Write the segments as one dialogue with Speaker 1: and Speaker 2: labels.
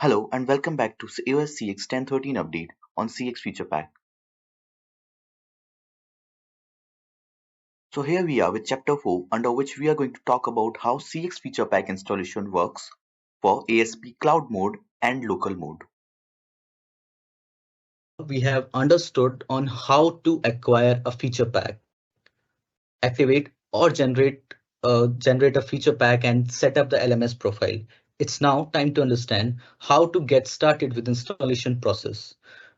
Speaker 1: Hello and welcome back to AOS-CX 1013 update on CX Feature Pack. So here we are with chapter 4, under which we are going to talk about how CX Feature Pack installation works for ASP cloud mode and local mode.
Speaker 2: We have understood on how to acquire a feature pack, activate or generate a feature pack and set up the LMS profile. It's now time to understand how to get started with installation process.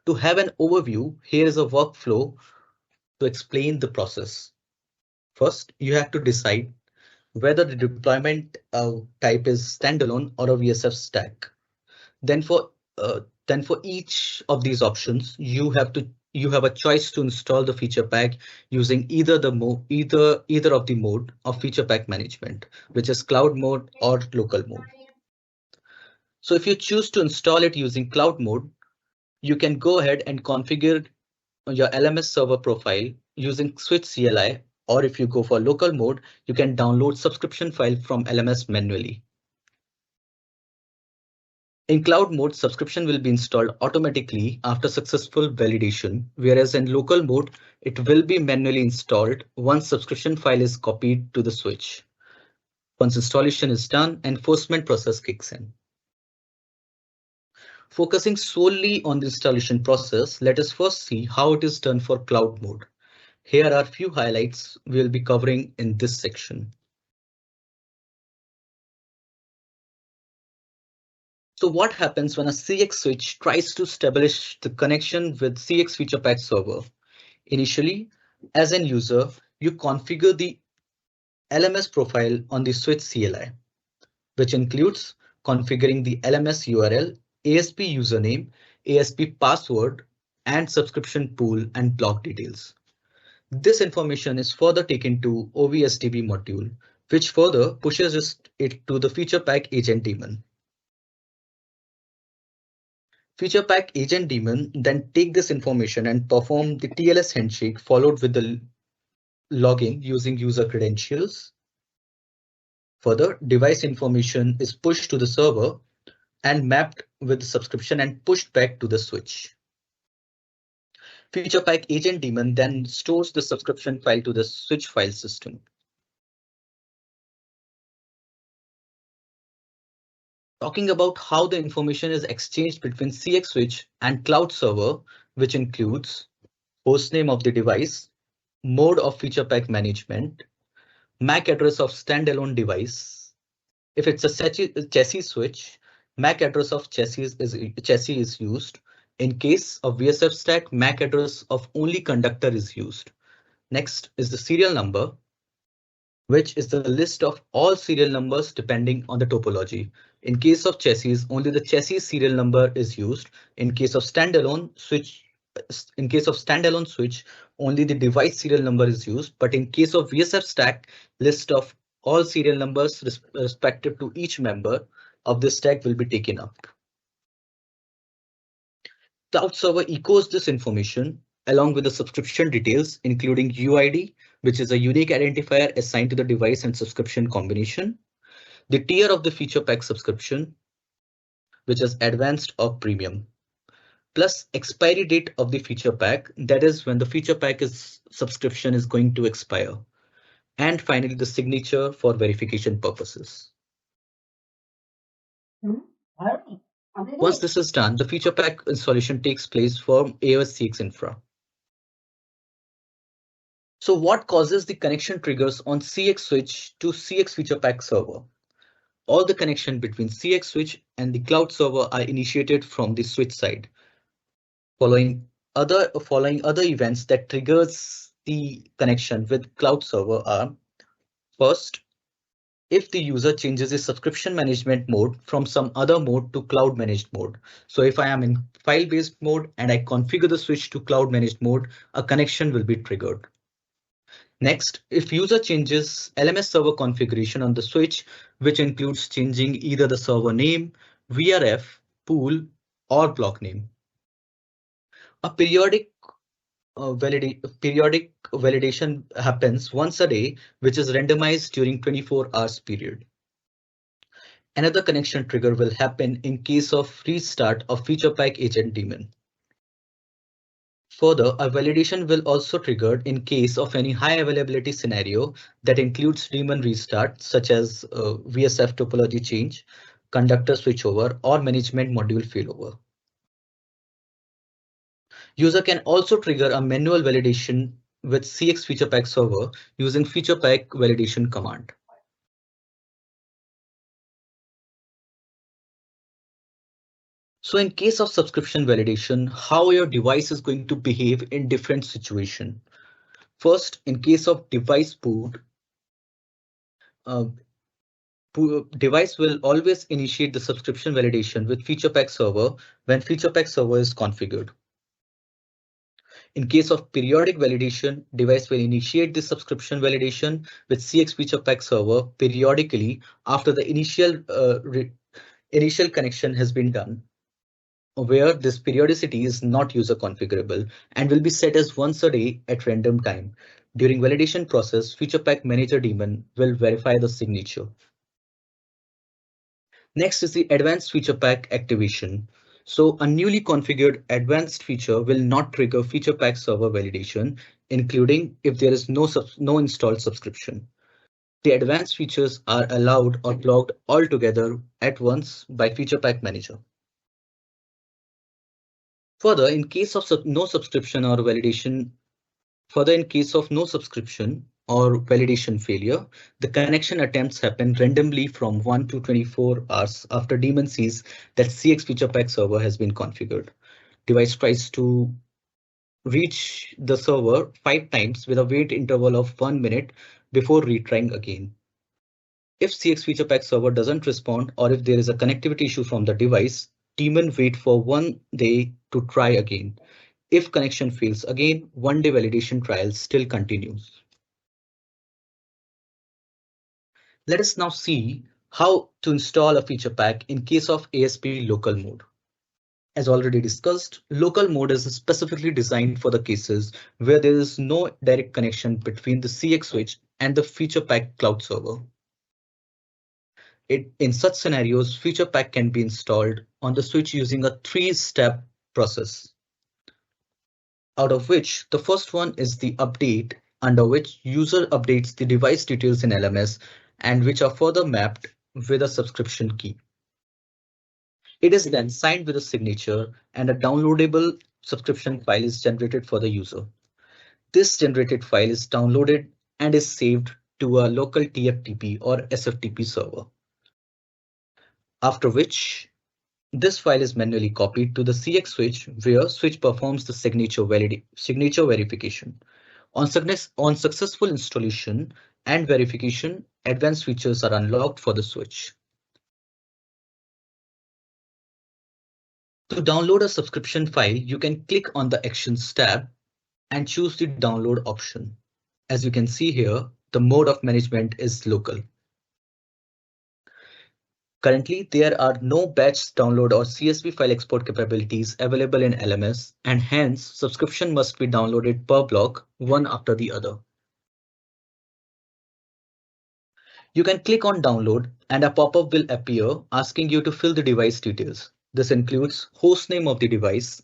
Speaker 2: To have an overview, here is a workflow to explain the process. First, you have to decide whether the deployment type is standalone or a VSF stack. Then for each of these options, you have a choice to install the feature pack using either of the mode of feature pack management, which is cloud mode or local mode. So if you choose to install it using cloud mode, you can go ahead and configure your LMS server profile using switch CLI, or if you go for local mode, you can download subscription file from LMS manually. In cloud mode, subscription will be installed automatically after successful validation, whereas in local mode, it will be manually installed once subscription file is copied to the switch. Once installation is done, enforcement process kicks in. Focusing solely on the installation process, let us first see how it is done for cloud mode. Here are a few highlights we'll be covering in this section. So what happens when a CX switch tries to establish the connection with CX feature pack server? Initially, as an user, you configure the LMS profile on the switch CLI, which includes configuring the LMS URL, ASP username, ASP password, and subscription pool and block details. This information is further taken to OVSDB module, which further pushes it to the feature pack agent daemon. Feature pack agent daemon then take this information and perform the TLS handshake followed with the login using user credentials. Further, device information is pushed to the server and mapped with the subscription and pushed back to the switch. Feature pack agent daemon then stores the subscription file to the switch file system. Talking about how the information is exchanged between CX switch and cloud server, which includes hostname of the device, mode of feature pack management, MAC address of standalone device. If it's a chassis switch, MAC address of chassis is used. In case of VSF stack, MAC address of only conductor is used. Next is the serial number, which is the list of all serial numbers depending on the topology. In case of chassis, only the chassis serial number is used. In case of standalone switch, only the device serial number is used. But in case of VSF stack, list of all serial numbers respective to each member of the stack will be taken up. Cloud server echoes this information along with the subscription details, including UID, which is a unique identifier assigned to the device and subscription combination, the tier of the feature pack subscription, which is advanced or premium, plus expiry date of the feature pack, that is when the feature pack subscription is going to expire, and finally the signature for verification purposes. Once this is done, the feature pack installation takes place from AOS-CX infra. So what causes the connection triggers on CX switch to CX feature pack server? All the connection between CX switch and the cloud server are initiated from the switch side. Following other events that triggers the connection with cloud server are: first, if the user changes his subscription management mode from some other mode to cloud managed mode. So if I am in file based mode and I configure the switch to cloud managed mode, a connection will be triggered. Next, if user changes LMS server configuration on the switch, which includes changing either the server name, VRF, pool, or block name. A periodic validation happens once a day, which is randomized during 24 hours period. Another connection trigger will happen in case of restart of feature pack agent daemon. Further, a validation will also trigger in case of any high availability scenario that includes daemon restart, such as VSF topology change, conductor switchover, or management module failover. User can also trigger a manual validation with CX feature pack server using feature pack validation command. So in case of subscription validation, how your device is going to behave in different situation. First, in case of device boot, uh, device will always initiate the subscription validation with feature pack server when feature pack server is configured. In case of periodic validation, device will initiate the subscription validation with CX feature pack server periodically after the initial connection has been done, where this periodicity is not user configurable and will be set as once a day at random time. During validation process, feature pack manager daemon will verify the signature. Next is the advanced feature pack activation. So a newly configured advanced feature will not trigger feature pack server validation, including if there is no installed subscription. The advanced features are allowed or blocked altogether at once by feature pack manager. Further, in case of no subscription or validation, Further, in case of no subscription or validation failure, the connection attempts happen randomly from 1 to 24 hours after daemon sees that CX feature pack server has been configured. Device tries to reach the server 5 times with a wait interval of 1 minute before retrying again. If CX feature pack server doesn't respond or if there is a connectivity issue from the device, daemon wait for 1 day to try again. If connection fails again, 1 day validation trial still continues. Let us now see how to install a feature pack in case of ASP local mode. As already discussed, local mode is specifically designed for the cases where there is no direct connection between the CX switch and the feature pack cloud server. In such scenarios, feature pack can be installed on the switch using a 3-step process, out of which the first one is the update, under which user updates the device details in LMS and which are further mapped with a subscription key. It is then signed with a signature and a downloadable subscription file is generated for the user. This generated file is downloaded and is saved to a local TFTP or SFTP server. After which, this file is manually copied to the CX switch where switch performs the signature verification. On successful installation and verification, advanced features are unlocked for the switch. To download a subscription file, you can click on the Actions tab and choose the download option. As you can see here, the mode of management is local. Currently, there are no batch download or CSV file export capabilities available in LMS, and hence subscription must be downloaded per block, one after the other. You can click on download and a pop-up will appear asking you to fill the device details. This includes host name of the device,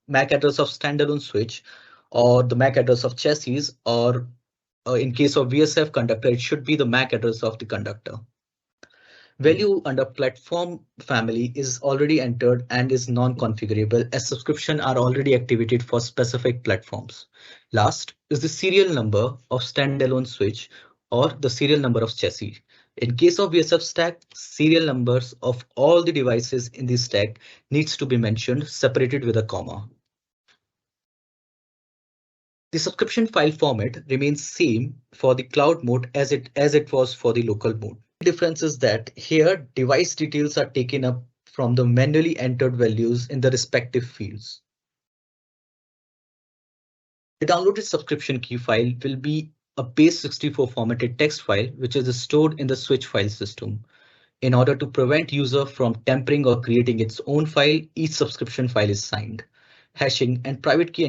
Speaker 2: MAC address of standalone switch, or the MAC address of chassis, or in case of VSF conductor, it should be the MAC address of the conductor. Value under platform family is already entered and is non-configurable as subscription are already activated for specific platforms. Last is the serial number of standalone switch or the serial number of chassis. In case of VSF stack, serial numbers of all the devices in the stack needs to be mentioned separated with a comma. The subscription file format remains same for the cloud mode as it was for the local mode. The difference is that here device details are taken up from the manually entered values in the respective fields. The downloaded subscription key file will be a base64 formatted text file which is stored in the switch file system. In order to prevent user from tampering or creating its own file, each subscription file is signed. Hashing and private key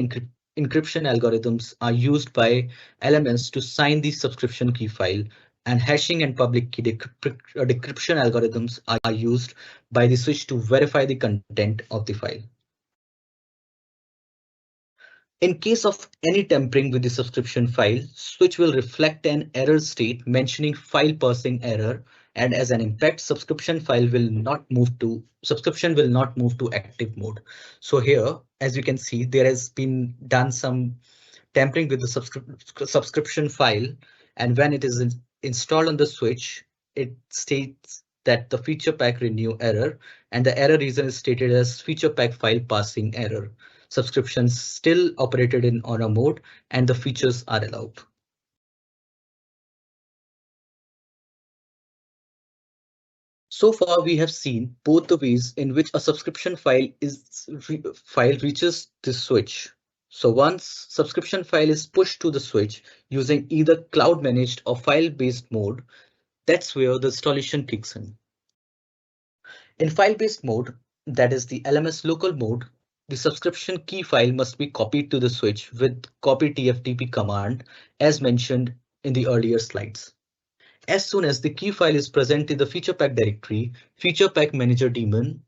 Speaker 2: encryption algorithms are used by elements to sign the subscription key file and hashing and public key decryption algorithms are used by the switch to verify the content of the file. In case of any tampering with the subscription file, switch will reflect an error state mentioning file parsing error, and as an impact, subscription will not move to active mode. So here, as you can see, there has been done some tampering with the subscription file, and when it is installed on the switch, it states that the feature pack renew error, and the error reason is stated as feature pack file passing error. Subscriptions still operated in honor mode, and the features are allowed. So far, we have seen both the ways in which a subscription file reaches the switch. So once subscription file is pushed to the switch using either cloud managed or file-based mode, that's where the installation kicks in. In file-based mode, that is the LMS local mode, the subscription key file must be copied to the switch with copy TFTP command as mentioned in the earlier slides. As soon as the key file is present in the feature pack directory, feature pack manager daemon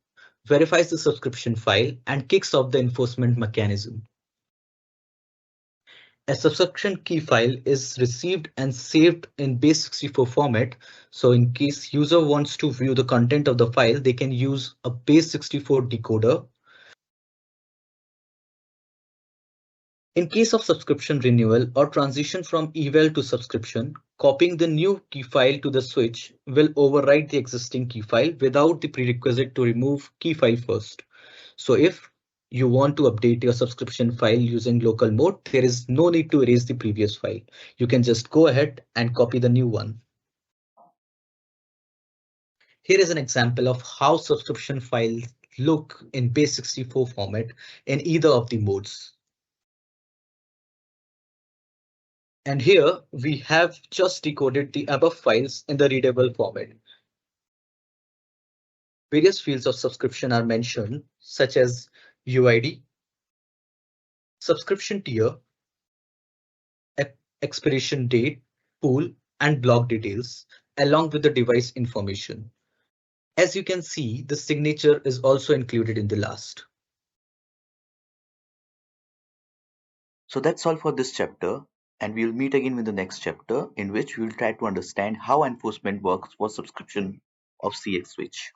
Speaker 2: verifies the subscription file and kicks off the enforcement mechanism. A subscription key file is received and saved in base64 format. So in case user wants to view the content of the file, they can use a base64 decoder. In case of subscription renewal or transition from eval to subscription, copying the new key file to the switch will overwrite the existing key file without the prerequisite to remove key file first. So if you want to update your subscription file using local mode, there is no need to erase the previous file. You can just go ahead and copy the new one. Here is an example of how subscription files look in base64 format in either of the modes. And here we have just decoded the above files in the readable format. Various fields of subscription are mentioned, such as UID, subscription tier, expiration date, pool, and block details, along with the device information. As you can see, the signature is also included in the last.
Speaker 1: So that's all for this chapter, and we'll meet again with the next chapter in which we'll try to understand how enforcement works for subscription of CX switch.